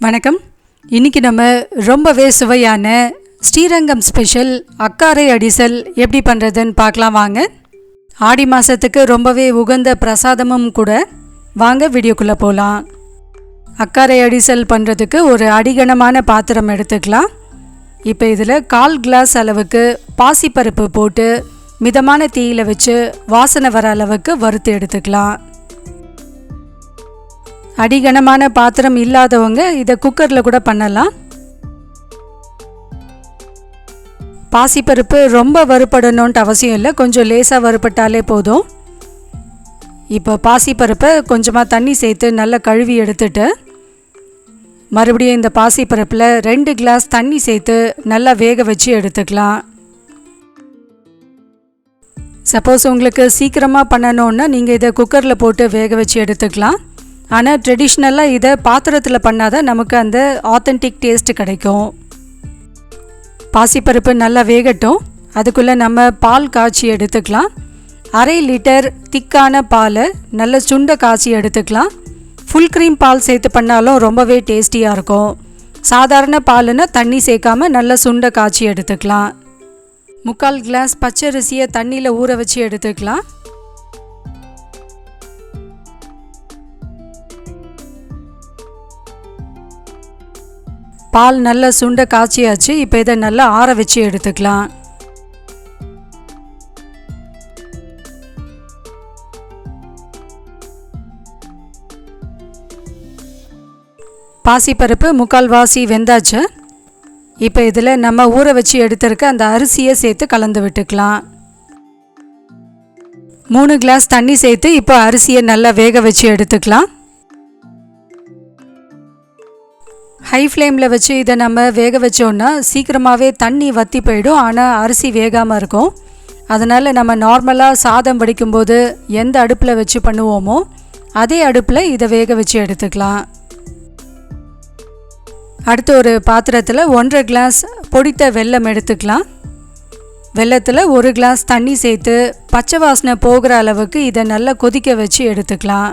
வணக்கம். இன்றைக்கி நம்ம ரொம்பவே சுவையான ஸ்ரீரங்கம் ஸ்பெஷல் அக்காரை அடிசல் எப்படி பண்ணுறதுன்னு பார்க்கலாம் வாங்க. ஆடி மாதத்துக்கு ரொம்பவே உகந்த பிரசாதமும் கூட. வாங்க வீடியோக்குள்ளே போகலாம். அக்காரை அடிசல் பண்ணுறதுக்கு ஒரு அடிகனமான பாத்திரம் எடுத்துக்கலாம். இப்போ இதில் 1/4 கிளாஸ் அளவுக்கு பாசிப்பருப்பு போட்டு மிதமான தீயில் வச்சு வாசனை வர அளவுக்கு வறுத்து எடுத்துக்கலாம். அடிகனமான பாத்திரம் இல்லாதவங்க இதை குக்கரில் கூட பண்ணலாம். பாசிப்பருப்பு ரொம்ப வறுபடணுன்ட்டு அவசியம் இல்லை, கொஞ்சம் லேசாக வறுபட்டாலே போதும். இப்போ பாசிப்பருப்பை கொஞ்சமாக தண்ணி சேர்த்து நல்லா கழுவி எடுத்துட்டு மறுபடியும் இந்த பாசிப்பருப்பில் 2 கிளாஸ் தண்ணி சேர்த்து நல்லா வேக வச்சு எடுத்துக்கலாம். சப்போஸ் உங்களுக்கு சீக்கிரமாக பண்ணணுன்னா நீங்கள் இதை குக்கரில் போட்டு வேக வச்சு எடுத்துக்கலாம். ஆனால் ட்ரெடிஷ்னலாக இதை பாத்திரத்தில் பண்ணாதான் நமக்கு அந்த ஆத்தென்டிக் டேஸ்ட்டு கிடைக்கும். பாசிப்பருப்பு நல்லா வேகட்டும். அதுக்குள்ளே நம்ம பால் காய்ச்சி எடுத்துக்கலாம். 1/2 லிட்டர் திக்கான பாலை நல்ல சுண்டை காய்ச்சி எடுத்துக்கலாம். ஃபுல் க்ரீம் பால் சேர்த்து பண்ணாலும் ரொம்பவே டேஸ்டியாக இருக்கும். சாதாரண பாலுன்னா தண்ணி சேர்க்காமல் நல்ல சுண்டை காய்ச்சி எடுத்துக்கலாம். 3/4 கிளாஸ் பச்சரிசியை தண்ணியில் ஊற வச்சு எடுத்துக்கலாம். பால் நல்லா சுண்டை காய்ச்சியாச்சு. இப்போ இதை நல்லா ஆற வச்சு எடுத்துக்கலாம். பாசிப்பருப்பு 3/4 வாசி வெந்தாச்சு. இப்போ இதில் நம்ம ஊற வச்சு எடுத்துருக்க அந்த அரிசியை சேர்த்து கலந்து விட்டுக்கலாம். 3 கிளாஸ் தண்ணி சேர்த்து இப்போ அரிசியை நல்லா வேக வச்சு எடுத்துக்கலாம். ஹை ஃப்ளேமில் வச்சு இதை நம்ம வேக வச்சோன்னா சீக்கிரமாகவே தண்ணி வற்றி போயிடும். ஆனால் அரிசி வேகாமல் இருக்கும். அதனால் நம்ம நார்மலாக சாதம் வடிக்கும்போது எந்த அடுப்பில் வச்சு பண்ணுவோமோ அதே அடுப்பில் இதை வேக வச்சு எடுத்துக்கலாம். அடுத்து ஒரு பாத்திரத்தில் 1/2 கிளாஸ் பொடித்த வெல்லம் எடுத்துக்கலாம். வெல்லத்தில் 1 கிளாஸ் தண்ணி சேர்த்து பச்சை வாசனை போகிற அளவுக்கு இதை நல்லா கொதிக்க வச்சு எடுத்துக்கலாம்.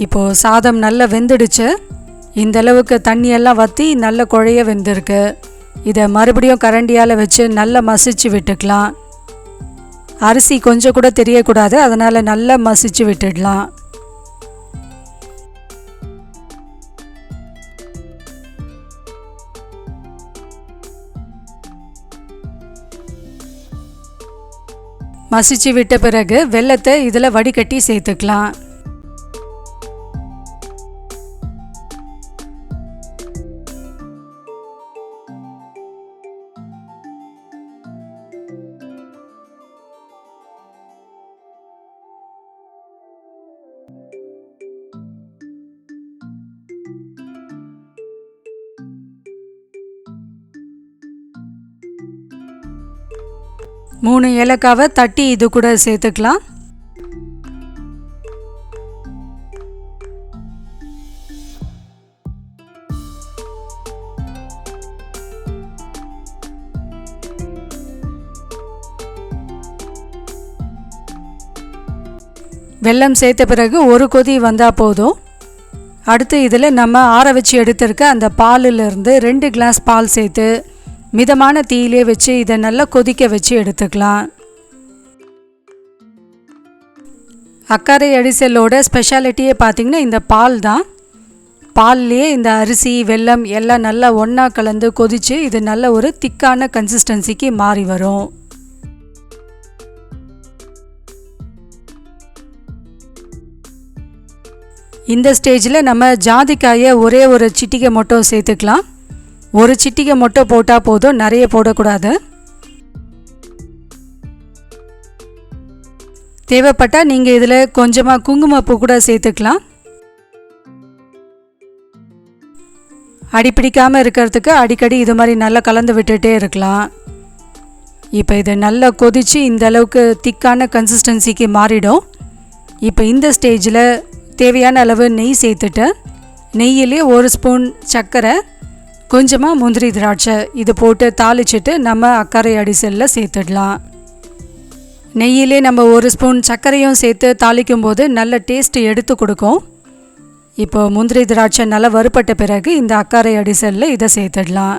இப்போது சாதம் நல்லா வெந்துடுச்சு. இந்தளவுக்கு தண்ணியெல்லாம் வற்றி நல்ல குழைய வெந்திருக்கு. இதை மறுபடியும் கரண்டியால் வச்சு நல்லா மசிச்சு விட்டுக்கலாம். அரிசி கொஞ்சம் கூட தெரியக்கூடாது, அதனால் நல்லா மசிச்சு விட்டுடலாம். மசிச்சு விட்ட பிறகு வெல்லத்தை இதில் வடிகட்டி சேர்த்துக்கலாம். மூணு ஏலக்காவை தட்டி இது கூட சேர்த்துக்கலாம். வெல்லம் சேர்த்த பிறகு ஒரு கொதி வந்தால் போதும். அடுத்து இதில் நம்ம ஆற வச்சு எடுத்திருக்க அந்த பாலிலிருந்து 2 கிளாஸ் பால் சேர்த்து மிதமான தீயிலே வச்சு இதை நல்லா கொதிக்க வச்சு எடுத்துக்கலாம். அக்காரை அடிசலோட ஸ்பெஷாலிட்டியே பார்த்திங்கன்னா இந்த பால் தான். பால்லையே இந்த அரிசி வெல்லம் எல்லாம் நல்லா ஒன்றா கலந்து கொதித்து இது நல்ல ஒரு திக்கான கன்சிஸ்டன்சிக்கு மாறி வரும். இந்த ஸ்டேஜில் நம்ம ஜாதிக்காயை ஒரே ஒரு சிட்டிகை மட்டும் சேர்த்துக்கலாம். ஒரு சிட்டிகை மட்டும் போட்டால் போதும், நிறைய போடக்கூடாது. தேவைப்பட்டால் நீங்கள் இதில் கொஞ்சமாக குங்குமப்பூ கூட சேர்த்துக்கலாம். அடிப்பிடிக்காமல் இருக்கிறதுக்கு அடிக்கடி இது மாதிரி நல்லா கலந்து விட்டுட்டே இருக்கலாம். இப்போ இது நல்லா கொதித்து இந்த அளவுக்கு திக்கான கன்சிஸ்டன்சிக்கு மாறிடும். இப்போ இந்த ஸ்டேஜில் தேவையான அளவு நெய் சேர்த்துட்டு நெய்யிலே 1 ஸ்பூன் சர்க்கரை, கொஞ்சமாக முந்திரி திராட்சை இது போட்டு தாளிச்சிட்டு நம்ம அக்காரை அடிசலில் சேர்த்துடலாம். நெய்யிலே நம்ம 1 ஸ்பூன் சர்க்கரையும் சேர்த்து தாளிக்கும் போது நல்ல டேஸ்ட்டு எடுத்து கொடுக்கும். இப்போ முந்திரி திராட்சை நல்லா வறுப்பட்ட பிறகு இந்த அக்காரை அடிசலில் இதை சேர்த்துடலாம்.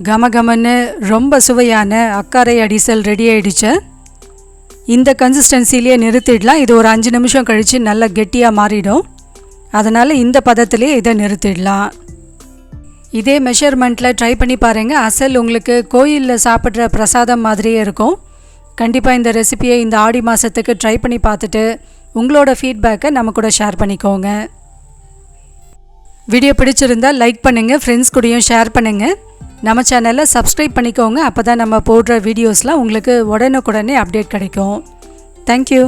கமகமன்னு ரொம்ப சுவையான அக்காரை அடிசல் ரெடி ஆகிடுச்சு. இந்த கன்சிஸ்டன்சிலேயே நிறுத்திடலாம். இது ஒரு 5 நிமிஷம் கழித்து நல்லா கெட்டியாக மாறிடும். அதனால் இந்த பதத்திலே இதை நிறுத்திடலாம். இதே மெஷர்மெண்ட்டில் ட்ரை பண்ணி பாருங்கள். அசல் உங்களுக்கு கோயிலில் சாப்பிட்ற பிரசாதம் மாதிரியே இருக்கும். கண்டிப்பாக இந்த ரெசிபியை இந்த ஆடி மாதத்துக்கு ட்ரை பண்ணி பார்த்துட்டு உங்களோட ஃபீட்பேக்கை நம்ம கூட ஷேர் பண்ணிக்கோங்க. வீடியோ பிடிச்சிருந்தால் லைக் பண்ணுங்கள், ஃப்ரெண்ட்ஸ் கூடயும் ஷேர் பண்ணுங்கள். நம்ம சேனலை சப்ஸ்கிரைப் பண்ணிக்கோங்க. அப்போ தான் நம்ம போடுற வீடியோஸ்லாம் உங்களுக்கு உடனுக்குடனே அப்டேட் கிடைக்கும். தேங்க்யூ.